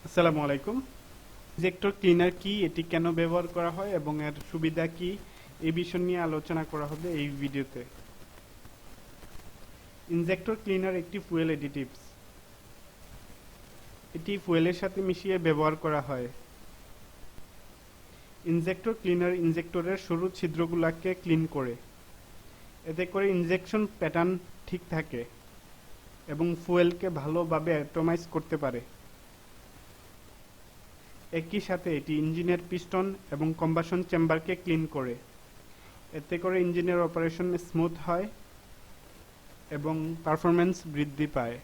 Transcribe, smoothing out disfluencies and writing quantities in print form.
আসসালামু আলাইকুম। Injector cleaner কি, এটি কেন ব্যবহার করা হয় এবং এর সুবিধা কি, এই বিষয় নিয়ে আলোচনা করা হবে এই ভিডিওতে। ইনজেক্টর ক্লিনার একটি ফুয়েল অ্যাডিটিভস। এটি ফুয়েলের সাথে মিশিয়ে ব্যবহার করা হয়। ইনজেক্টর ক্লিনার ইনজেক্টরের সরু ছিদ্রগুলোকে ক্লিন করে। এতে করে ইনজেকশন প্যাটার্ন ঠিক থাকে এবং ফুয়েলকে ভালোভাবে অ্যাটমাইজ করতে পারে। একই সাথে এটি ইঞ্জিনের পিস্টন এবং কম্বাসন চেম্বারকে ক্লিন করে। এতে করে ইঞ্জিনের অপারেশন স্মুথ হয় এবং পারফরম্যান্স বৃদ্ধি পায়।